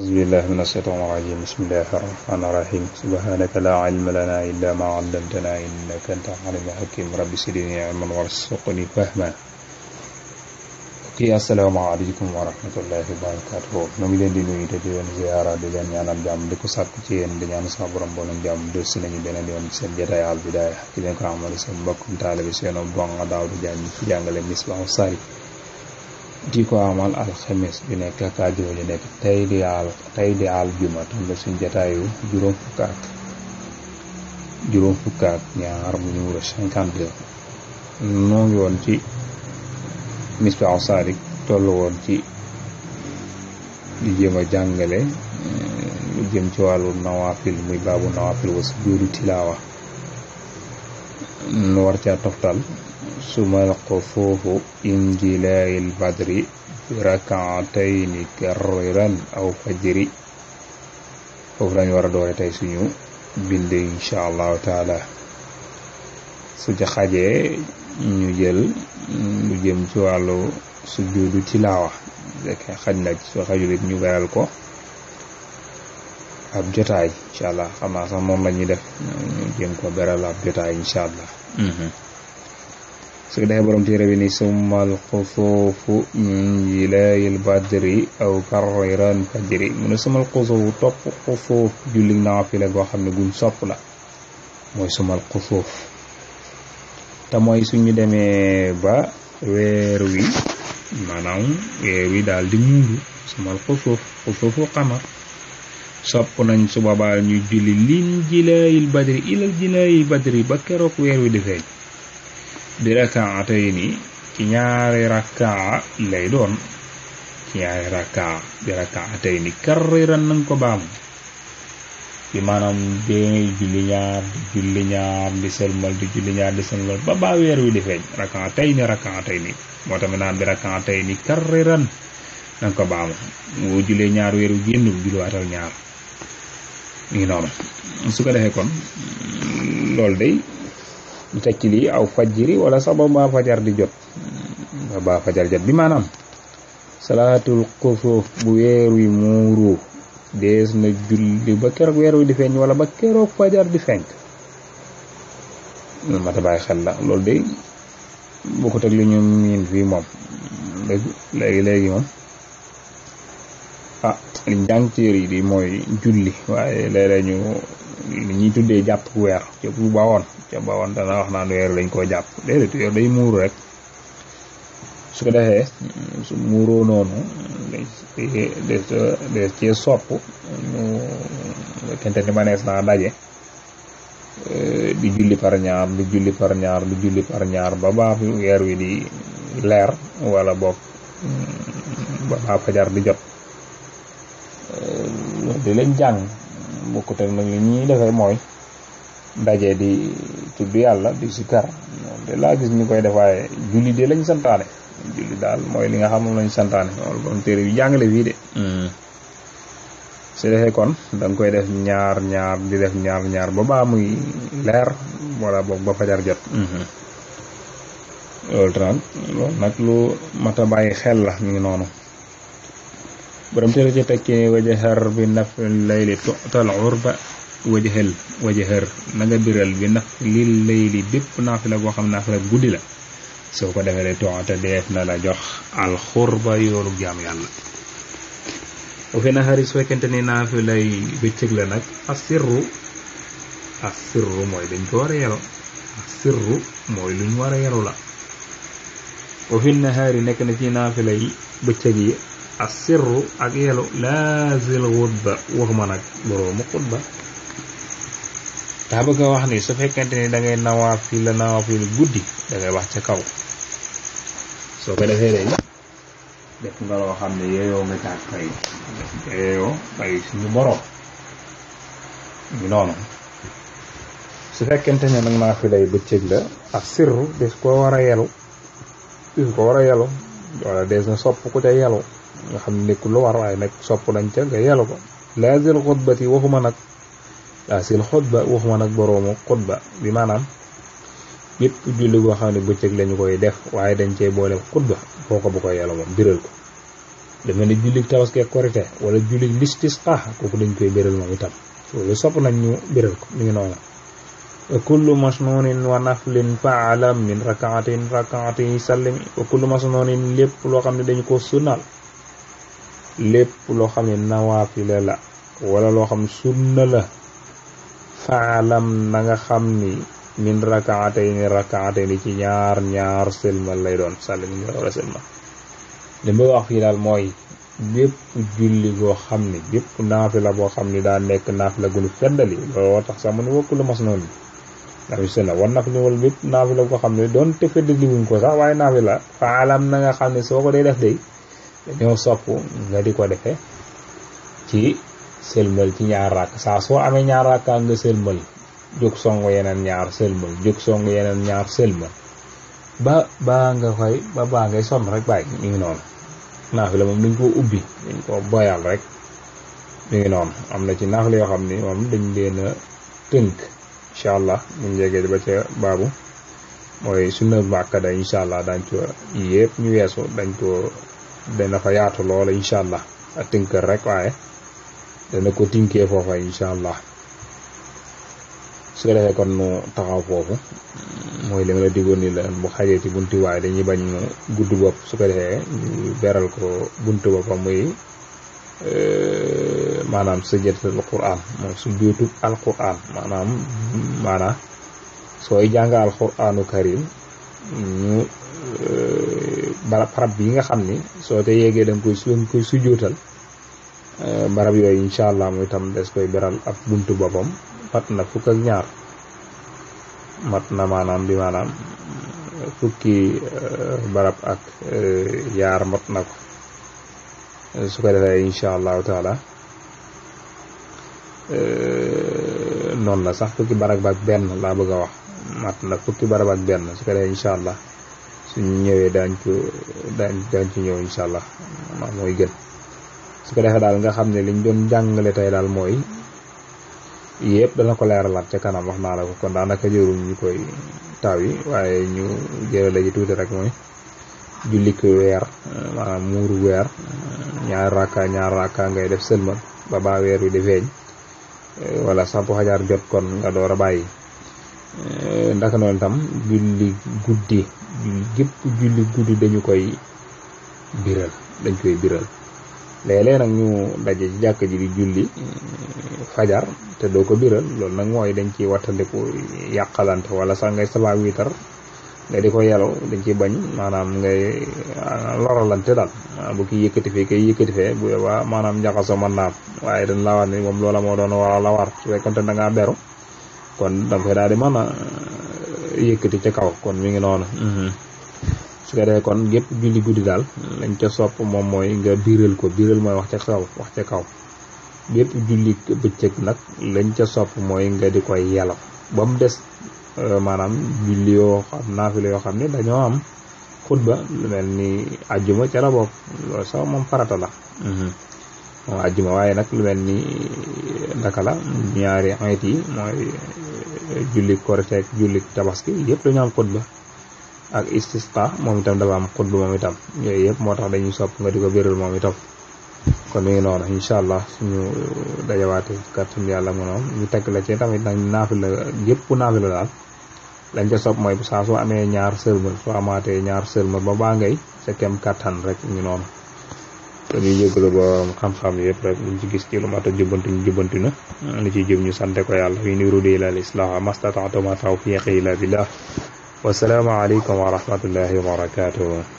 أعوذ بالله من الشيطان الرجيم بسم الله الرحمن الرحيم سبحانك لا علم لنا إلا ما علمتنا إنك أنت العليم الحكيم رب زدني علما وارزقني فهما asalaamaaleykum wa rahmatullahi wa barakatuh ñu ngi leen di nuyu te di leen ziara di leen ñaanal jàmm di ko sàkku ci yéen di ñaan sa borom bo leen jàmm del si nañu beneen yoon seen jotaay Al Bidaaya di leen ko amal seen mbokkum taalibe seen donga Daawdu Jaañ ci jàngale Misbaahu Saari di ko amal alxames bi nekk ak àjjuma ji nekk tey di aljuma tombe suñ jotaayu juróom fukk ak ñaar mu numéro 52 noo ngi woon ci Misbaahu Saari tollu woon ci di jéem a jàngale lu jëm ci wàllu nawaafil muy baabu nawaafil wa sujuudu tilaawa nu war caa toftal sumal qufuufu injilaayil badri rakaatayni karriran aw fajri foofu lañu war a doore tey suñu bind insha allahu taala su ca xajee ñu jël lu jëm ci wàllu sujuudu tilaawa rek xaj na ci soo xajul it ñu beral ko ab jotaay insha allah xam naa sax moom la ñuy def ñu jëm ko beral ab jotaay insha allah su defee borom téere bi ni summal xusuufu min jilaayil badri aw karriran fajri mu ne sumal xusuufu topp xusuuf julli naafila goo xam ne guñ sopp la mooy sumal xusuuf te mooy suñu demee ba weer wi maanaam weer wi daal di muuru sumal xusuufu xamar sopp nañ su boobaa ñu julli lin jilaayil badri ilal jilaayil badri ba keroog weer wi di feeñ bi rakaatayni ci ñaari rakaa lay doon ci ñaari rakaa bi rakaatayni karriran nañ ko baamu bi maanaam dee julli ñaar di sëlmal di julli ñaar di sëlmal ba baa weer wi di feeñ rakaatayni moo tamit naan bi rakaatayni karriran nañ ko baamu moo jullee ñaar weer wi génnul julliwaatal ñaar ngi noonu su ko defee kon loolu day ñu teg ci lii aw fajri wala sax ba baa fajar di jot ba baa fajar jot bi maanaam salaatul xusuuf bu weer wi muuru dees na julli ba keroog weer wi di feeñ wala ba keroog fajar di fenk loolu ma ta bàyyi xel la loolu day boo ko teg li ñu miin fii moom léegi moom liñ jàng téere yi di mooy julli waaye léeg-léeg ñu li ñuy tuddee jàpp weer ca bu bawoon dana wax naan weer lañ koo jàpp déedéet weer day muuru rek su ko defee su muuroo noonu des cee sopp ñu kente ni manees naa daje di julli par ñaar ba baa weer wi di leer wala boog ba baa fajar di jot di lañ jàng bokkut ak nag li ñuy defee mooy daje di tudd yàlla di sikar de laa gis ñu koy def waaye julli de lañ santaane julli daal mooy li nga xam moom lañ santaane loolu borom téere bi jàngale fii de su defee kon da nga koy def ñaar di def ñaar ba baa muy leer wala boog ba fajar jot loolu nag lu mata bàyyi xel la mi ngi noonu borom téere ci tekki wajahar bi nafil layli tu'tal urba wajahar na nga biral bi nafil layli bépp naafila boo xam naafila guddi la soo ko defee tu'ta def na la jox alxurba yoolu jaam yàlla bu fi naxari su fekkente ni naafila yi bëccëg la nag asirru mooy dañ ko war a yelo asirru mooy luñ war a yelu la bu fi naxari nekk na ci naafila yi bëccëg yi asirru ak yelu laazil xutba waxuma nag boroomu xutba daa bëgg a wax ni su fekkente ni da ngay nawaafil guddi da ngay wax ca kaw soo ko defee day def nga loo xam ne yeeyoo nga caag fay suñu boroom ngi noonu su fekkente ne nag naafilay bëccëg la asirru des ko war a yelu wala des na sopp ku ca yelu nga xam ne nekkul lu war waaye nag sopp nañ ca nga yelu ko laazil xutbati waxuma nag boroomu xutba bi maanaam bépp julli goo xam ne bëccëg lañu koy def waaye dañ cee boole xutba foo ko bu ko yelu moom biral ko dama ne julli tabaski ak korite wala julli listisqa kooku dañ koy béral moom itam loolu sopp nañ ñu béral ko mi ngi noonu wa kullu masnunin wa naflin fa'ala min rak'atin sallim wa kullu masnunin lépp loo xam ne dañu ko sunnaal lépp loo xam ne nawaafila la wala loo xam ne sunna la fa'alam na nga xam ni min rak'atayn ci ñaar sëlmal lay doon sallim ñu wala sëlmal li may wax fii daal mooy bépp julli goo xam ni bépp naafila boo xam ni daa nekk naafila gunu feddali looloo tax sax mu ne wa kullu masnunin war naf ni wala bépp naafila boo xam ne doon te feddali wuñ ko sax waaye naafila faalam na nga xam ne soo ko dee def day dañoo sopp nga di ko defe ci sëlmal ci ñaar rakk saa soo amee ñaar rakka nga sëlmal jóg songu yeneen ñaar sëlmal jóg songu yeneen ñaar sëlmal baa ngay sonn rek bàyyi mi ngi noonu naafila moom dañ koo ubbi dañ koo boyal rek mi ngi noonu am na ci naafila yoo xam ni moom dañ leen a tënk incha allah muñ jegee ba ca baabu mooy sunna muakkada incha allah dañ ko yëpp ñu weesu dañ ko dana fa yaatu loola incha allah a tënkër rek waaye dana ko tinkee foofa incha allah su ko defee kon nu taxaw foofu mooy li ma la diggoon ni la bu xajee ci buntu waaye dañuy bañ mu gudd bopp su ko defee ñu beral ko buntu boppam muy maanaam sajdatul Qur'an moom su juutub alquran maanaam sooy jàng alquranu karim ñu barab yi nga xam ni soo te yéegee da nga koy sujjóotal barab yooyu incha allah muy tam des koy beral ab buntu boppam mat na fukk ak ñaar mat na maanaam fukki barab ak yaar mat na ko su ko defee incha allahu taala noonu la sax fukki barab ak benn laa bëgg a wax mat na fukki barab ak benn su ko defee incha allah suñu ñëwee daañ ci ñëw incha allah mooy gën su ko defee daal nga xam ne liñ doon jàngale tey daal mooy yëpp dana ko leeralaat ca kanam wax naa la ko kon daanaka jëruñ ñu koy taw yi waaye ñu jërale ji tuuti rek mooy jullik weer maanaam muuru weer ñaar rakka ngay def sëlmal ba weer wi di feeñ wala sax bu xajaar jot kon nga door a bàyyi ndaka noonu tam julli guddi dañu koy biral léeg-léeg nag ñu daje ci jàkk ji di julli fajar te doo ko biral loolu nag mooy dañ ciy wattandiku yàqalante wala sax ngay sabaa wiitar nga di ko yelaw dañ ciy bañ maanaam ngay loralante daal bu ki yëkkati fee kay yëkkati fee bu waa maanaam njaxaso mën naa waaye dañ la war ni moom loola moo doon wala la war su fekkonte da ngaa beru kon danga koy daal di mën a yëkkati ca kaw kon mi ngi noonu su ko defee kon gépp julli guddi daal lañ ca sopp moom mooy nga biral mooy wax ca kaw gépp julli bëccëg nag lañ ca sopp mooy nga di koy yelaw ba mu des maanaam julli yoo xam naafila yoo xam ne dañoo am xutba lu mel ni àjjuma ca la bokk loolu sax moom farata la moom àjjuma waaye nag lu mel ni ndaka la ñaari ayit yi mooy julli korite ak julli tabaski yëpp dañoo am xutba ak istisqa moom itam dafa am xutba moom itam yooyu yëpp moo tax dañuy sopp nga di ko biral moom itam kon mi ngi noonu incha allah suñu dajawaate kàttan yàlla mënoom ñu teg la ci tamit nag naafila yëpp naafila daal lañ ca sopp mooy saa soo amee ñaar sëlmal soo amaatee ñaar sëlmal ba baa ngay sa kem kàttan rek ñu noonu dañuy jégalu ba xam-xam yëpp rek luñ ci gis ci lu mat a jubbanti ñu jubbanti na li ci jëm ñu sante ko yàlla fi niru di ilal islah mastata'tu ma tawfiqi illa billah wasalaamu aleykum wa rahmatullahi wa barakatuh